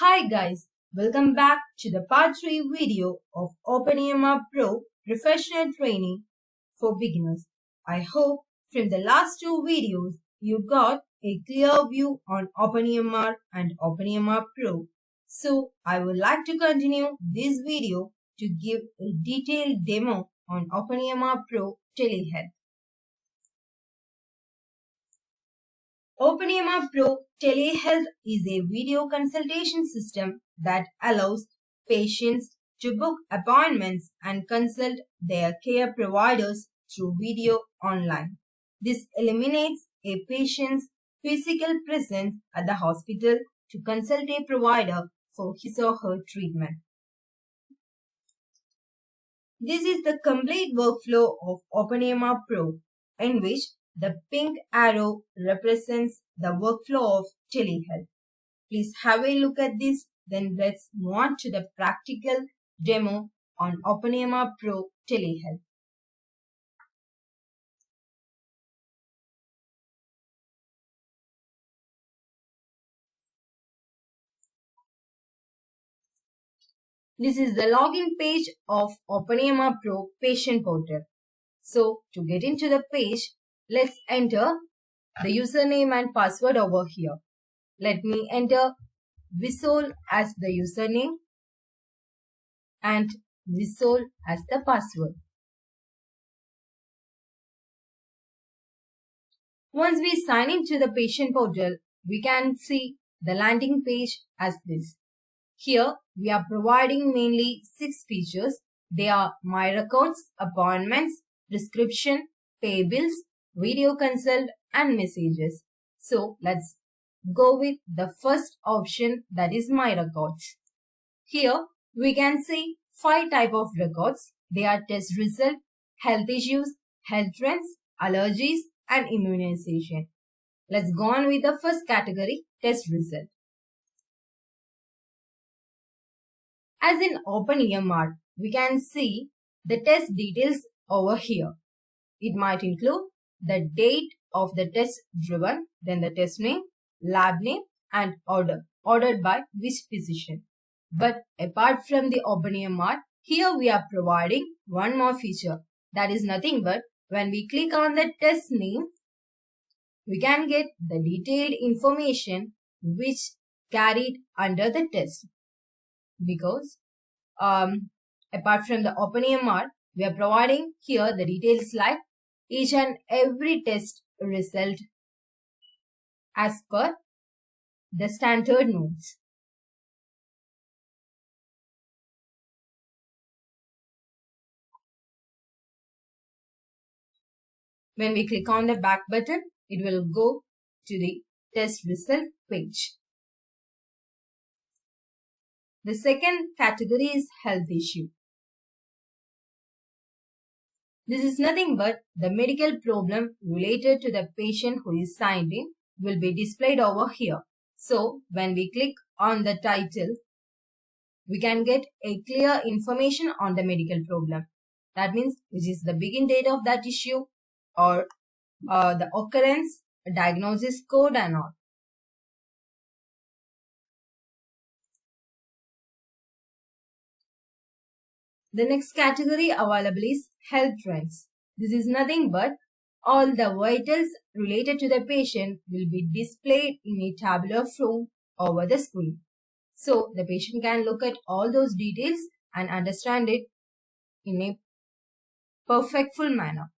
Hi guys, welcome back to the part 3 video of OpenEMR-Pro Professional Training for Beginners. I hope from the last two videos you got a clear view on OpenEMR and OpenEMR-Pro. So I would like to continue this video to give a detailed demo on OpenEMR-Pro TeleHealth. OpenEMR-Pro TeleHealth is a video consultation system that allows patients to book appointments and consult their care providers through video online. This eliminates a patient's physical presence at the hospital to consult a provider for his or her treatment. This is the complete workflow of OpenEMR-Pro, in which the pink arrow represents the workflow of TeleHealth. Please have a look at this, then let's move on to the practical demo on OpenEMR-Pro TeleHealth. This is the login page of OpenEMR-Pro patient portal. So, to get into the page, let's enter the username and password over here. Let me enter ViSolve as the username and ViSolve as the password. Once we sign into the patient portal, we can see the landing page as this. Here, we are providing mainly 6 features. They are My Records, Appointments, Prescription, Pay Bills, Video Consult and Messages. So, let's go with the first option, that is My Records. Here, we can see 5 types of records. They are test result, health issues, health trends, allergies and immunization. Let's go on with the first category, test result. As in OpenEMR, we can see the test details over here. It might include the date of the test driven, then the test name, lab name and ordered by which physician. But apart from the OpenEMR, here we are providing one more feature. That is nothing but when we click on the test name, we can get the detailed information which carried under the test. Because apart from the OpenEMR, we are providing here the details like each and every test result as per the standard notes. When we click on the back button, it will go to the test result page. The second category is health issue. This is nothing but the medical problem related to the patient who is signed in will be displayed over here. So, when we click on the title, we can get a clear information on the medical problem. That means which is the begin date of that issue or the occurrence, diagnosis code and all. The next category available is health trends. This is nothing but all the vitals related to the patient will be displayed in a tabular form over the screen. So, the patient can look at all those details and understand it in a perfectful manner.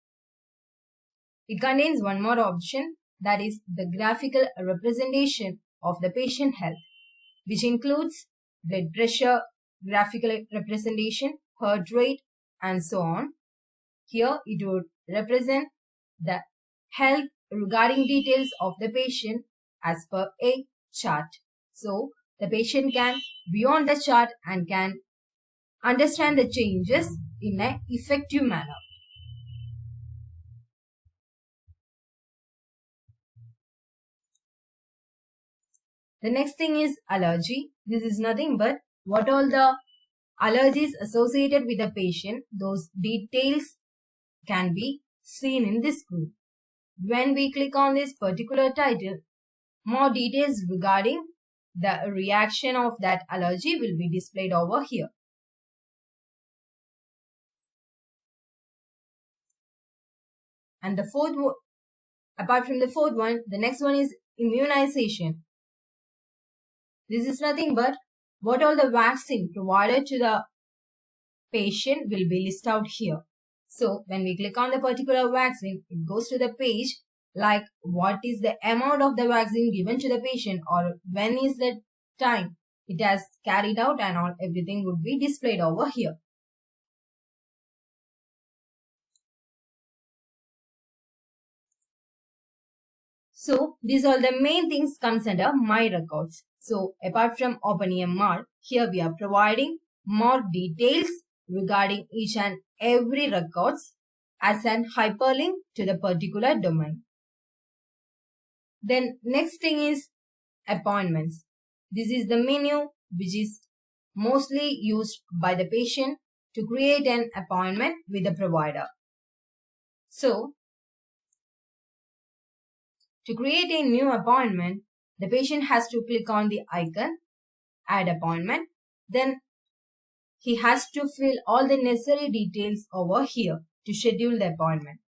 It contains one more option, that is the graphical representation of the patient health, which includes blood pressure, graphical representation, heart rate and so on. Here it would represent the health regarding details of the patient as per a chart. So the patient can view on the chart and can understand the changes in an effective manner. The next thing is allergy. This is nothing but what all the allergies associated with the patient, those details can be seen in this screen. When we click on this particular title, more details regarding the reaction of that allergy will be displayed over here. And apart from the fourth one, the next one is immunization. This is nothing but what all the vaccine provided to the patient will be listed out here. So when we click on the particular vaccine, it goes to the page like what is the amount of the vaccine given to the patient or when is the time it has carried out, and all everything would be displayed over here. So these are the main things comes under My Records. So apart from OpenEMR, here we are providing more details regarding each and every records as an hyperlink to the particular domain. Then next thing is appointments. This is the menu which is mostly used by the patient to create an appointment with the provider. So to create a new appointment, the patient has to click on the icon, add appointment. Then he has to fill all the necessary details over here to schedule the appointment.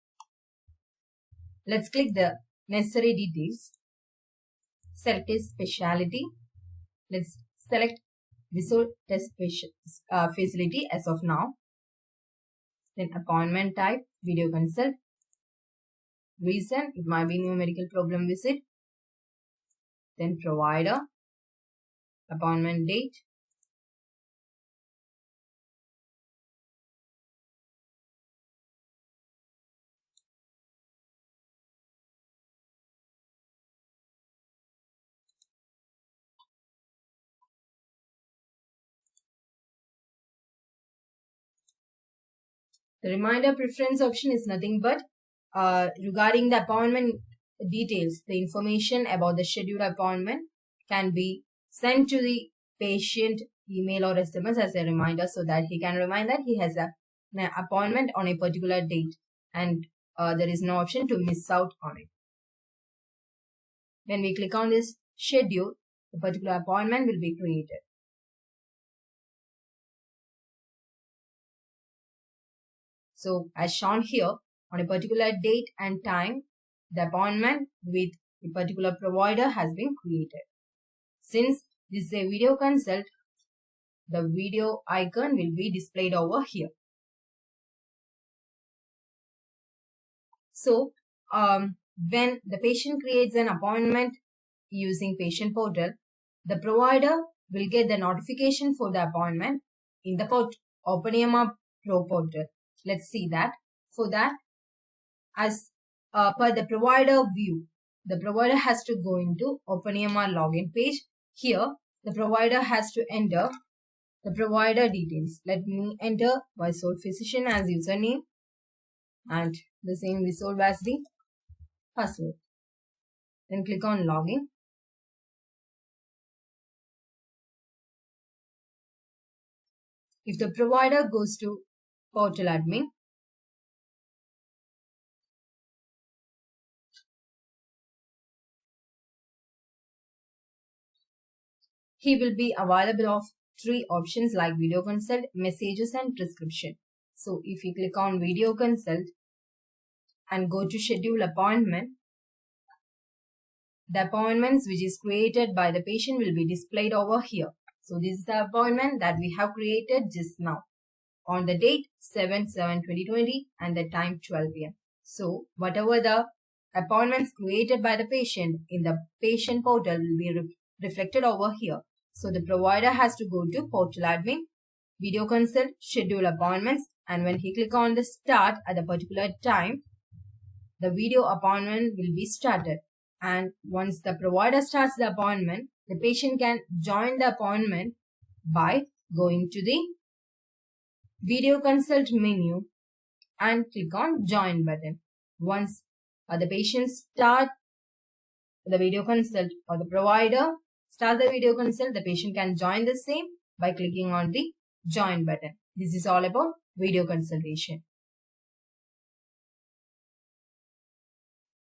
Let's click the necessary details. Select a specialty. Let's select ViSolve test facility as of now. Then appointment type, video consult. Reason, it might be new medical problem visit. Then provider, appointment date. The reminder preference option is nothing but regarding the appointment details, the information about the scheduled appointment can be sent to the patient email or SMS as a reminder so that he can remind that he has an appointment on a particular date and there is no option to miss out on it. When we click on this schedule, the particular appointment will be created. So as shown here, on a particular date and time, the appointment with a particular provider has been created. Since this is a video consult, the video icon will be displayed over here. So when the patient creates an appointment using patient portal, the provider will get the notification for the appointment in the OpenEMR-Pro portal. Let's see that. For that, as per the provider view, the provider has to go into OpenEMR login page. Here, the provider has to enter the provider details. Let me enter ViSolve physician as username and the same ViSolve as the password. Then click on login. If the provider goes to portal admin, he will be available of 3 options like video consult, messages and prescription. So if you click on video consult and go to schedule appointment, the appointments which is created by the patient will be displayed over here. So this is the appointment that we have created just now on the date 7/7/2020 and the time 12 p.m. So whatever the appointments created by the patient in the patient portal will be reflected over here. So the provider has to go to portal admin, video consult, schedule appointments, and when he click on the start at a particular time, the video appointment will be started. And once the provider starts the appointment, the patient can join the appointment by going to the video consult menu and click on join button. Once the patient start the video consult or the provider start the video consult, the patient can join the same by clicking on the join button. This is all about video consultation.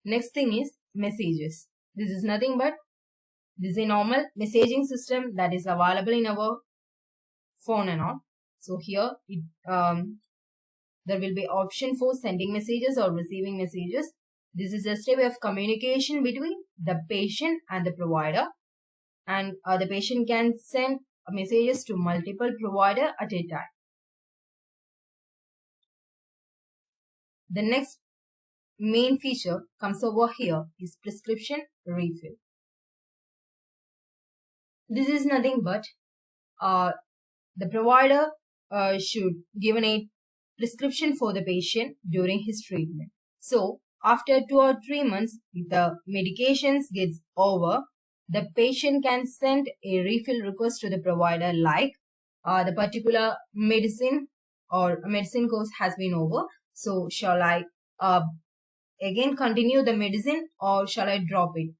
Next thing is messages. This is nothing but This is a normal messaging system that is available in our phone and all. So here there will be option for sending messages or receiving messages. This is just a way of communication between the patient and the provider, and the patient can send messages to multiple providers at a time. The next main feature comes over here is prescription refill. This is nothing but the provider should give a prescription for the patient during his treatment. So after 2 or 3 months, if the medications gets over, the patient can send a refill request to the provider, like the particular medicine or medicine course has been over. So shall I again continue the medicine, or shall I drop it?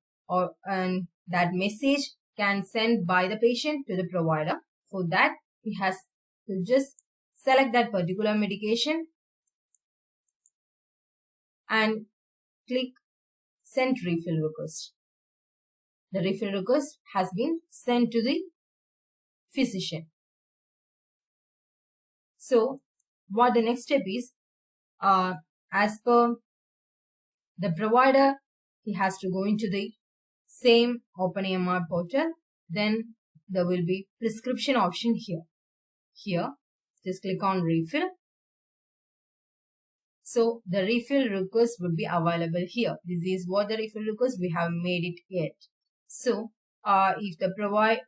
And that message can send by the patient to the provider. For that, he has to just select that particular medication and click send refill request. The refill request has been sent to the physician. So what the next step is, as per the provider, he has to go into the same OpenEMR portal. Then there will be prescription option here. Here, just click on refill. So the refill request will be available here. This is what the refill request, we have made it yet. So if the provider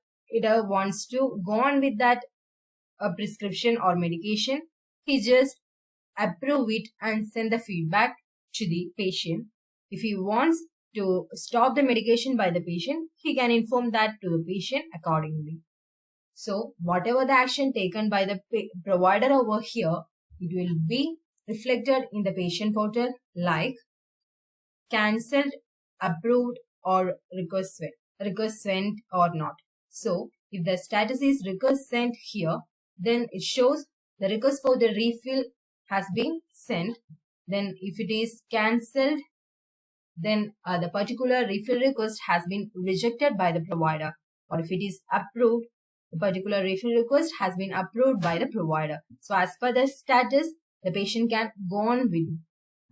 wants to go on with that prescription or medication, he just approve it and send the feedback to the patient. If he wants to stop the medication by the patient, he can inform that to the patient accordingly. So whatever the action taken by the provider over here, it will be reflected in the patient portal, like cancelled, approved, or request sent or not. So if the status is request sent here, then it shows the request for the refill has been sent. Then if it is cancelled, then the particular refill request has been rejected by the provider. Or if it is approved, the particular refill request has been approved by the provider. So as per the status, the patient can go on with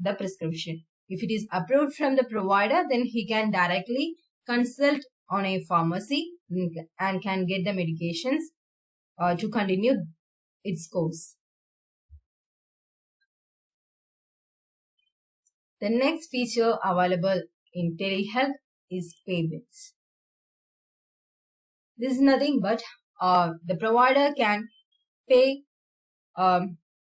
the prescription. If it is approved from the provider, then he can directly consult on a pharmacy and can get the medications to continue its course. The next feature available in TeleHealth is payments. This is nothing but the provider can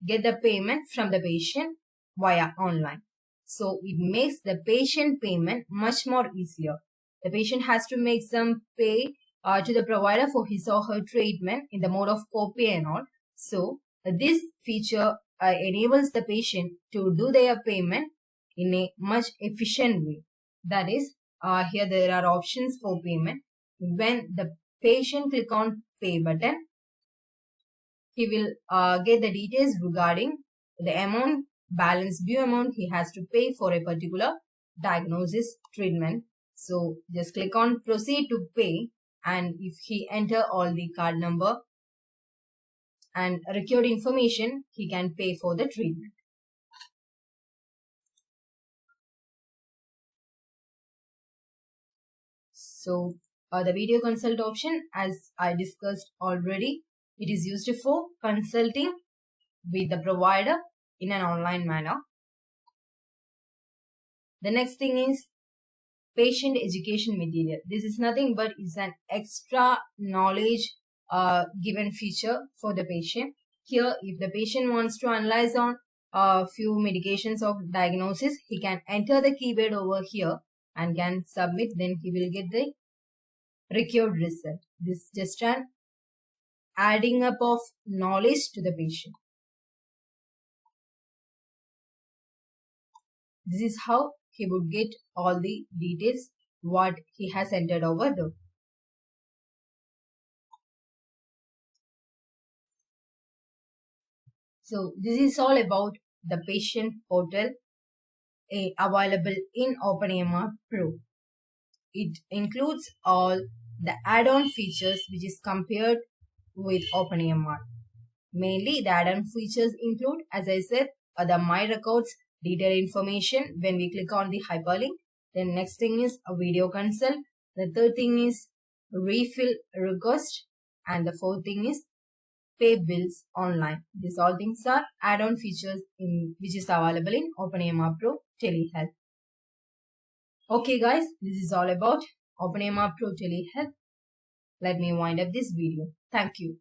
get the payment from the patient via online. So it makes the patient payment much more easier. The patient has to make some pay to the provider for his or her treatment in the mode of copay and all. So this feature enables the patient to do their payment in a much efficient way. That is, here there are options for payment. When the patient click on pay button, he will get the details regarding the amount, balance due amount he has to pay for a particular diagnosis treatment. So just click on proceed to pay, and if he enter all the card number and required information, he can pay for the treatment. So the video consult option, as I discussed already, it is used for consulting with the provider in an online manner. The next thing is patient education material. This is nothing but is an extra knowledge given feature for the patient. Here, if the patient wants to analyze on a few medications of diagnosis, he can enter the keyword over here and can submit. Then he will get the required result. This is just an adding up of knowledge to the patient. This is how he would get all the details what he has entered over there. So this is all about the patient portal available in OpenEMR-Pro. It includes all the add-on features which is compared with OpenEMR. Mainly, the add-on features include, as I said, the My Records detailed information when we click on the hyperlink. Then next thing is a video consult. The third thing is refill request. And the fourth thing is pay bills online. These all things are add-on features which is available in OpenEMR-Pro TeleHealth. Okay guys, this is all about OpenEMR-Pro TeleHealth. Let me wind up this video. Thank you.